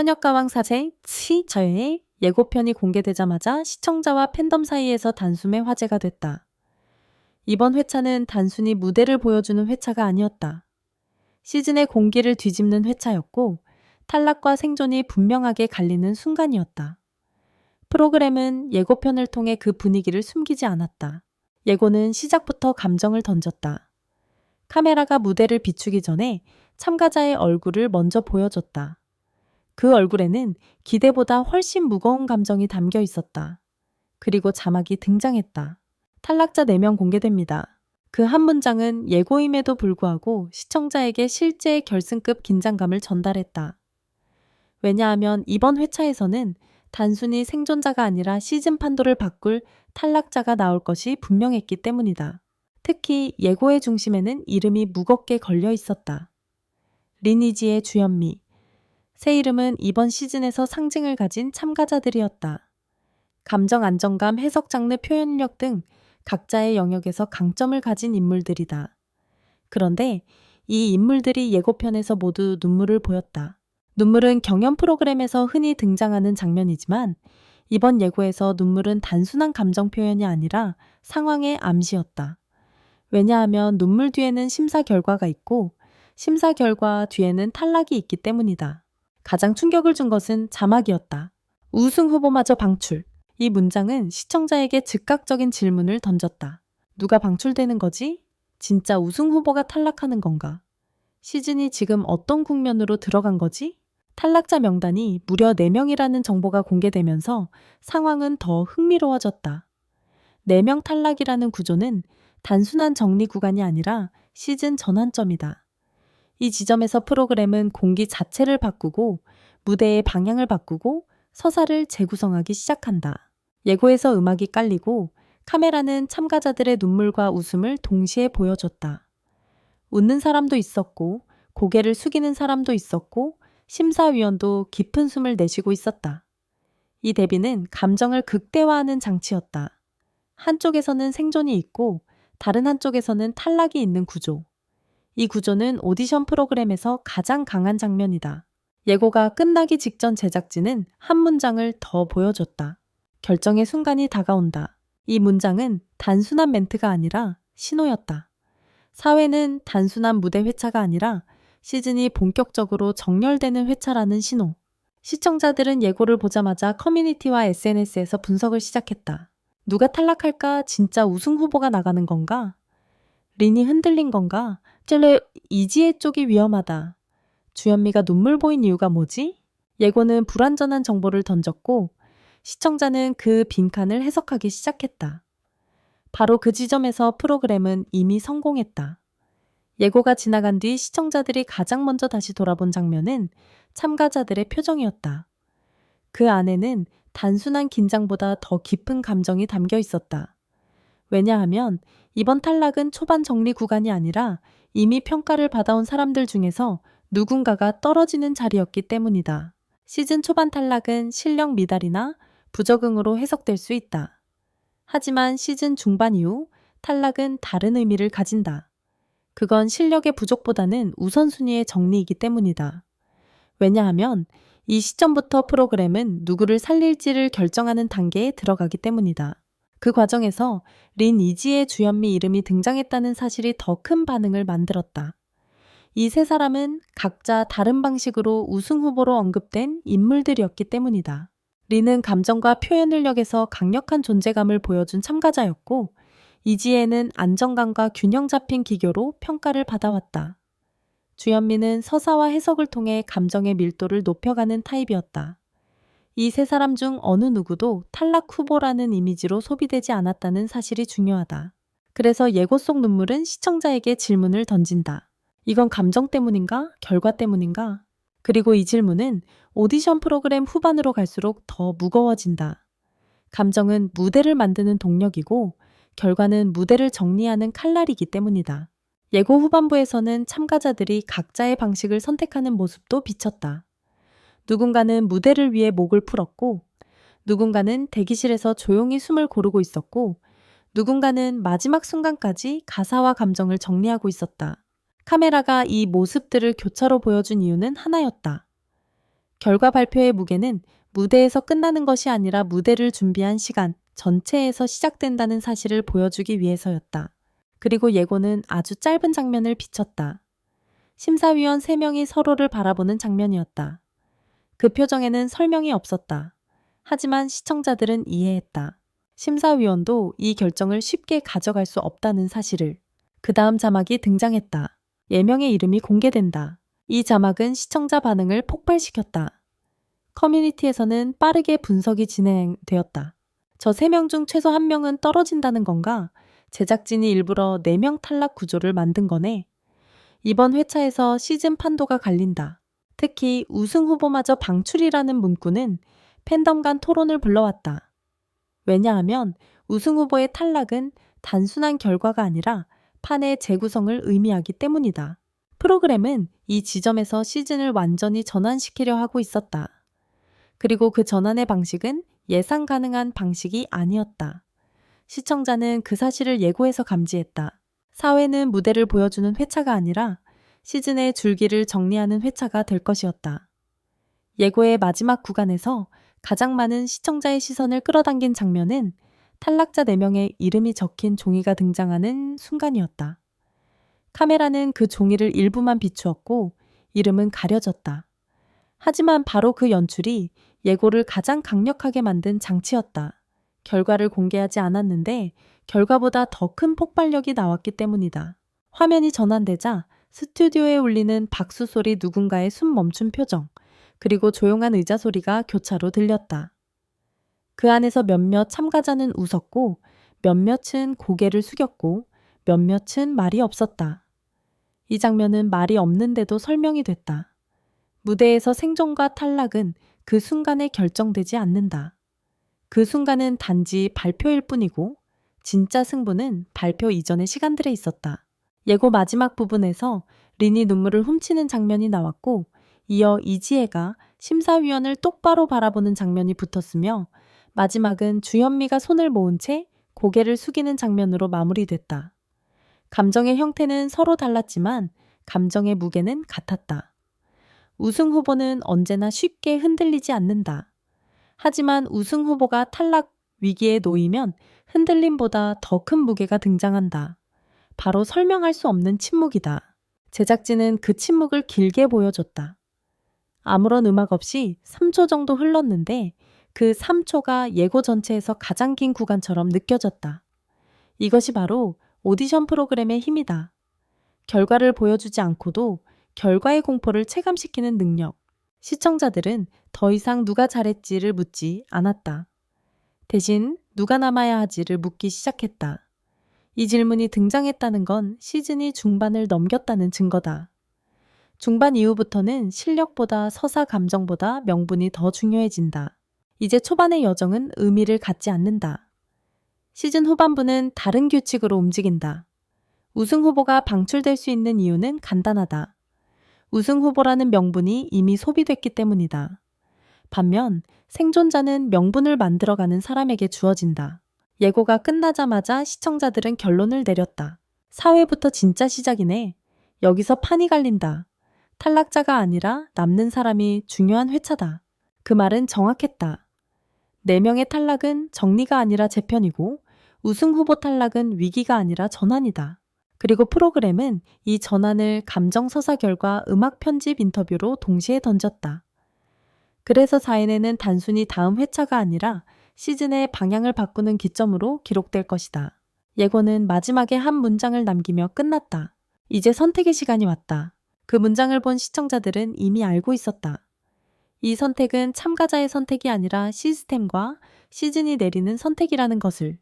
현역가왕 사제 치저의 예고편이 공개되자마자 시청자와 팬덤 사이에서 단숨에 화제가 됐다. 이번 회차는 단순히 무대를 보여주는 회차가 아니었다. 시즌의 공기를 뒤집는 회차였고 탈락과 생존이 분명하게 갈리는 순간이었다. 프로그램은 예고편을 통해 그 분위기를 숨기지 않았다. 예고는 시작부터 감정을 던졌다. 카메라가 무대를 비추기 전에 참가자의 얼굴을 먼저 보여줬다. 그 얼굴에는 기대보다 훨씬 무거운 감정이 담겨 있었다. 그리고 자막이 등장했다. 탈락자 4명 공개됩니다. 그 한 문장은 예고임에도 불구하고 시청자에게 실제 결승급 긴장감을 전달했다. 왜냐하면 이번 회차에서는 단순히 생존자가 아니라 시즌 판도를 바꿀 탈락자가 나올 것이 분명했기 때문이다. 특히 예고의 중심에는 이름이 무겁게 걸려 있었다. 리니지의 주현미. 새 이름은 이번 시즌에서 상징을 가진 참가자들이었다. 감정 안정감, 해석 장르 표현력 등 각자의 영역에서 강점을 가진 인물들이다. 그런데 이 인물들이 예고편에서 모두 눈물을 보였다. 눈물은 경연 프로그램에서 흔히 등장하는 장면이지만 이번 예고에서 눈물은 단순한 감정 표현이 아니라 상황의 암시였다. 왜냐하면 눈물 뒤에는 심사 결과가 있고 심사 결과 뒤에는 탈락이 있기 때문이다. 가장 충격을 준 것은 자막이었다. 우승 후보마저 방출. 이 문장은 시청자에게 즉각적인 질문을 던졌다. 누가 방출되는 거지? 진짜 우승 후보가 탈락하는 건가? 시즌이 지금 어떤 국면으로 들어간 거지? 탈락자 명단이 무려 4명이라는 정보가 공개되면서 상황은 더 흥미로워졌다. 4명 탈락이라는 구조는 단순한 정리 구간이 아니라 시즌 전환점이다. 이 지점에서 프로그램은 공기 자체를 바꾸고 무대의 방향을 바꾸고 서사를 재구성하기 시작한다. 예고에서 음악이 깔리고 카메라는 참가자들의 눈물과 웃음을 동시에 보여줬다. 웃는 사람도 있었고 고개를 숙이는 사람도 있었고 심사위원도 깊은 숨을 내쉬고 있었다. 이 대비는 감정을 극대화하는 장치였다. 한쪽에서는 생존이 있고 다른 한쪽에서는 탈락이 있는 구조. 이 구조는 오디션 프로그램에서 가장 강한 장면이다. 예고가 끝나기 직전 제작진은 한 문장을 더 보여줬다. 결정의 순간이 다가온다. 이 문장은 단순한 멘트가 아니라 신호였다. 사회는 단순한 무대 회차가 아니라 시즌이 본격적으로 정렬되는 회차라는 신호. 시청자들은 예고를 보자마자 커뮤니티와 SNS에서 분석을 시작했다. 누가 탈락할까? 진짜 우승 후보가 나가는 건가? 린이 흔들린 건가? 젤레 이지혜 쪽이 위험하다. 주현미가 눈물 보인 이유가 뭐지? 예고는 불완전한 정보를 던졌고 시청자는 그 빈칸을 해석하기 시작했다. 바로 그 지점에서 프로그램은 이미 성공했다. 예고가 지나간 뒤 시청자들이 가장 먼저 다시 돌아본 장면은 참가자들의 표정이었다. 그 안에는 단순한 긴장보다 더 깊은 감정이 담겨 있었다. 왜냐하면 이번 탈락은 초반 정리 구간이 아니라 이미 평가를 받아온 사람들 중에서 누군가가 떨어지는 자리였기 때문이다. 시즌 초반 탈락은 실력 미달이나 부적응으로 해석될 수 있다. 하지만 시즌 중반 이후 탈락은 다른 의미를 가진다. 그건 실력의 부족보다는 우선순위의 정리이기 때문이다. 왜냐하면 이 시점부터 프로그램은 누구를 살릴지를 결정하는 단계에 들어가기 때문이다. 그 과정에서 린 이지의 주현미 이름이 등장했다는 사실이 더 큰 반응을 만들었다. 이 세 사람은 각자 다른 방식으로 우승 후보로 언급된 인물들이었기 때문이다. 린은 감정과 표현 능력에서 강력한 존재감을 보여준 참가자였고 이지혜는 안정감과 균형 잡힌 기교로 평가를 받아왔다. 주현미는 서사와 해석을 통해 감정의 밀도를 높여가는 타입이었다. 이 세 사람 중 어느 누구도 탈락 후보라는 이미지로 소비되지 않았다는 사실이 중요하다. 그래서 예고 속 눈물은 시청자에게 질문을 던진다. 이건 감정 때문인가? 결과 때문인가? 그리고 이 질문은 오디션 프로그램 후반으로 갈수록 더 무거워진다. 감정은 무대를 만드는 동력이고 결과는 무대를 정리하는 칼날이기 때문이다. 예고 후반부에서는 참가자들이 각자의 방식을 선택하는 모습도 비쳤다. 누군가는 무대를 위해 목을 풀었고 누군가는 대기실에서 조용히 숨을 고르고 있었고 누군가는 마지막 순간까지 가사와 감정을 정리하고 있었다. 카메라가 이 모습들을 교차로 보여준 이유는 하나였다. 결과 발표의 무게는 무대에서 끝나는 것이 아니라 무대를 준비한 시간 전체에서 시작된다는 사실을 보여주기 위해서였다. 그리고 예고는 아주 짧은 장면을 비췄다. 심사위원 3명이 서로를 바라보는 장면이었다. 그 표정에는 설명이 없었다. 하지만 시청자들은 이해했다. 심사위원도 이 결정을 쉽게 가져갈 수 없다는 사실을. 그 다음 자막이 등장했다. 예명의 이름이 공개된다. 이 자막은 시청자 반응을 폭발시켰다. 커뮤니티에서는 빠르게 분석이 진행되었다. 저 3명 중 최소 1명은 떨어진다는 건가? 제작진이 일부러 4명 탈락 구조를 만든 거네. 이번 회차에서 시즌 판도가 갈린다. 특히 우승 후보마저 방출이라는 문구는 팬덤 간 토론을 불러왔다. 왜냐하면 우승 후보의 탈락은 단순한 결과가 아니라 판의 재구성을 의미하기 때문이다. 프로그램은 이 지점에서 시즌을 완전히 전환시키려 하고 있었다. 그리고 그 전환의 방식은 예상 가능한 방식이 아니었다. 시청자는 그 사실을 예고해서 감지했다. 사회는 무대를 보여주는 회차가 아니라 시즌의 줄기를 정리하는 회차가 될 것이었다. 예고의 마지막 구간에서 가장 많은 시청자의 시선을 끌어당긴 장면은 탈락자 4명의 이름이 적힌 종이가 등장하는 순간이었다. 카메라는 그 종이를 일부만 비추었고 이름은 가려졌다. 하지만 바로 그 연출이 예고를 가장 강력하게 만든 장치였다. 결과를 공개하지 않았는데 결과보다 더 큰 폭발력이 나왔기 때문이다. 화면이 전환되자 스튜디오에 울리는 박수 소리, 누군가의 숨 멈춘 표정, 그리고 조용한 의자 소리가 교차로 들렸다. 그 안에서 몇몇 참가자는 웃었고 몇몇은 고개를 숙였고 몇몇은 말이 없었다. 이 장면은 말이 없는데도 설명이 됐다. 무대에서 생존과 탈락은 그 순간에 결정되지 않는다. 그 순간은 단지 발표일 뿐이고 진짜 승부는 발표 이전의 시간들에 있었다. 예고 마지막 부분에서 린이 눈물을 훔치는 장면이 나왔고 이어 이지혜가 심사위원을 똑바로 바라보는 장면이 붙었으며 마지막은 주현미가 손을 모은 채 고개를 숙이는 장면으로 마무리됐다. 감정의 형태는 서로 달랐지만 감정의 무게는 같았다. 우승 후보는 언제나 쉽게 흔들리지 않는다. 하지만 우승 후보가 탈락 위기에 놓이면 흔들림보다 더 큰 무게가 등장한다. 바로 설명할 수 없는 침묵이다. 제작진은 그 침묵을 길게 보여줬다. 아무런 음악 없이 3초 정도 흘렀는데 그 3초가 예고 전체에서 가장 긴 구간처럼 느껴졌다. 이것이 바로 오디션 프로그램의 힘이다. 결과를 보여주지 않고도 결과의 공포를 체감시키는 능력. 시청자들은 더 이상 누가 잘했지를 묻지 않았다. 대신 누가 남아야 하지를 묻기 시작했다. 이 질문이 등장했다는 건 시즌이 중반을 넘겼다는 증거다. 중반 이후부터는 실력보다 서사 감정보다 명분이 더 중요해진다. 이제 초반의 여정은 의미를 갖지 않는다. 시즌 후반부는 다른 규칙으로 움직인다. 우승 후보가 방출될 수 있는 이유는 간단하다. 우승 후보라는 명분이 이미 소비됐기 때문이다. 반면 생존자는 명분을 만들어가는 사람에게 주어진다. 예고가 끝나자마자 시청자들은 결론을 내렸다. 사회부터 진짜 시작이네. 여기서 판이 갈린다. 탈락자가 아니라 남는 사람이 중요한 회차다. 그 말은 정확했다. 4명의 탈락은 정리가 아니라 재편이고 우승 후보 탈락은 위기가 아니라 전환이다. 그리고 프로그램은 이 전환을 감정 서사 결과 음악 편집 인터뷰로 동시에 던졌다. 그래서 4인에는 단순히 다음 회차가 아니라 시즌의 방향을 바꾸는 기점으로 기록될 것이다. 예고는 마지막에 한 문장을 남기며 끝났다. 이제 선택의 시간이 왔다. 그 문장을 본 시청자들은 이미 알고 있었다. 이 선택은 참가자의 선택이 아니라 시스템과 시즌이 내리는 선택이라는 것을.